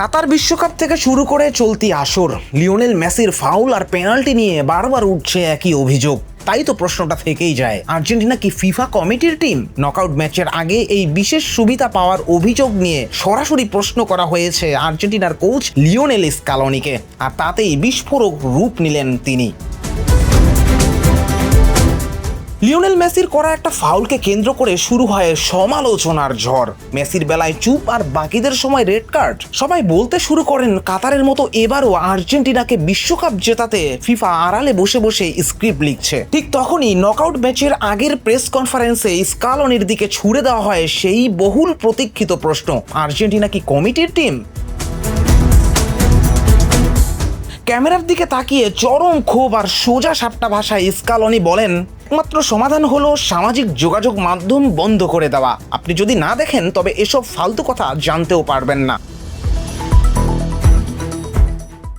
কাতার বিশ্বকাপ থেকে শুরু করে চলতি আসর লিওনেল মেসির ফাউল আর পেনাল্টি নিয়ে বারবার উঠছে একই অভিযোগ। তাই তো প্রশ্নটা থেকেই যায়, আর্জেন্টিনা কি ফিফা কমিটির টিম? নকআউট ম্যাচের আগে এই বিশেষ সুবিধা পাওয়ার অভিযোগ নিয়ে সরাসরি প্রশ্ন করা হয়েছে আর্জেন্টিনার কোচ লিওনেল স্কালোনিকে, আর তাতেই বিস্ফোরক রূপ নিলেন তিনি। লিওনেল মেসির করা একটা ফাউলকে কেন্দ্র করে শুরু হয় সমালোচনার ঝড়। মেসির বেলায় চুপ আর বাকিদের সময় রেড কার্ড। সবাই বলতে শুরু করেন কাতারের মতো এবারও আর্জেন্টিনাকে বিশ্বকাপ জেতাতে ফিফা আড়ালে বসে বসে স্ক্রিপ্ট লিখছে। ঠিক তখনই নকআউট ম্যাচের আগের প্রেস কনফারেন্সে স্কালোনির দিকে ছুড়ে দেওয়া হয় সেই বহুল প্রতীক্ষিত প্রশ্ন, আর্জেন্টিনা কি কমিটির টিম? ক্যামেরার দিকে তাকিয়ে চরম ক্ষোভ আর সোজা সাপটা ভাষায় স্কালোনি বলেন, একমাত্র সমাধান হলো সামাজিক যোগাযোগ মাধ্যম বন্ধ করে দেওয়া। আপনি যদি না দেখেন তবে এসব ফালতু কথা জানতেও পারবেন না।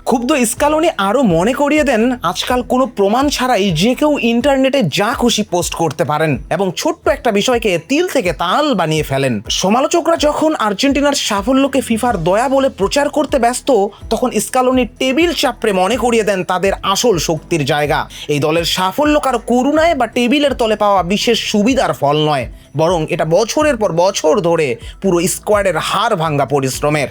ক্ষুব্ধ স্কালোনি আরও মনে করিয়ে দেন, আজকাল কোনো প্রমাণ ছাড়াই যে কেউ ইন্টারনেটে যা খুশি পোস্ট করতে পারেন এবং ছোট্ট একটা বিষয়কে তিল থেকে তাল বানিয়ে ফেলেন। সমালোচকরা যখন আর্জেন্টিনার সাফল্যকে ফিফার দয়া বলে প্রচার করতে ব্যস্ত, তখন স্কালোনি টেবিল চাপড়ে মনে করিয়ে দেন তাদের আসল শক্তির জায়গা। এই দলের সাফল্য কারো করুণায় বা টেবিলের তলে পাওয়া বিশেষ সুবিধার ফল নয়, বরং এটা বছরের পর বছর ধরে পুরো স্কোয়াডের হাড় ভাঙ্গা পরিশ্রমের।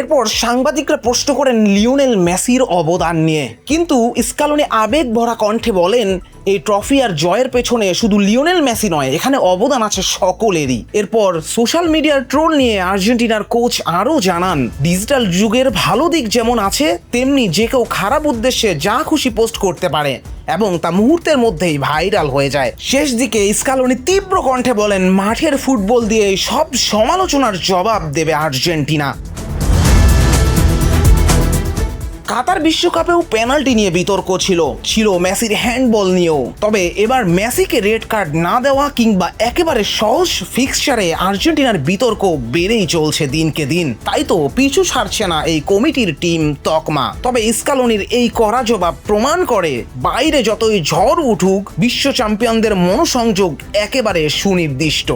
এরপর সাংবাদিকরা প্রশ্ন করেন লিওনেল মেসির অবদান নিয়ে, কিন্তু স্কালোনি আবেগ ভরা কণ্ঠে বলেন, এই ট্রফি আর জয়ের পেছনে শুধু লিওনেল মেসি নয়, এখানে অবদান আছে সকলেরই। এরপর সোশ্যাল মিডিয়ার ট্রোল নিয়ে আর্জেন্টিনার কোচ আরও জানান, ডিজিটাল যুগের ভালো দিক যেমন আছে, তেমনি যে কেউ খারাপ উদ্দেশ্যে যা খুশি পোস্ট করতে পারে এবং তা মুহূর্তের মধ্যেই ভাইরাল হয়ে যায়। শেষ দিকে স্কালোনি তীব্র কণ্ঠে বলেন, মাঠের ফুটবল দিয়ে সব সমালোচনার জবাব দেবে আর্জেন্টিনা। কাতার বিশ্বকাপেও পেনাল্টি নিয়ে বিতর্ক ছিল মেসির হ্যান্ডবল নিয়েও। তবে এবার মেসিকে রেড কার্ড না দেওয়া কিংবা একেবারে সহজ ফিক্সচারে আর্জেন্টিনার বিতর্ক বেড়েই চলছে দিনকে দিন। তাই তো পিছু ছাড়ছে না এই কমিটির টিম তকমা। তবে স্কালোনির এই কড়া জবাব প্রমাণ করে, বাইরে যতই ঝড় উঠুক, বিশ্ব চ্যাম্পিয়নদের মনোসংযোগ একেবারে সুনির্দিষ্ট।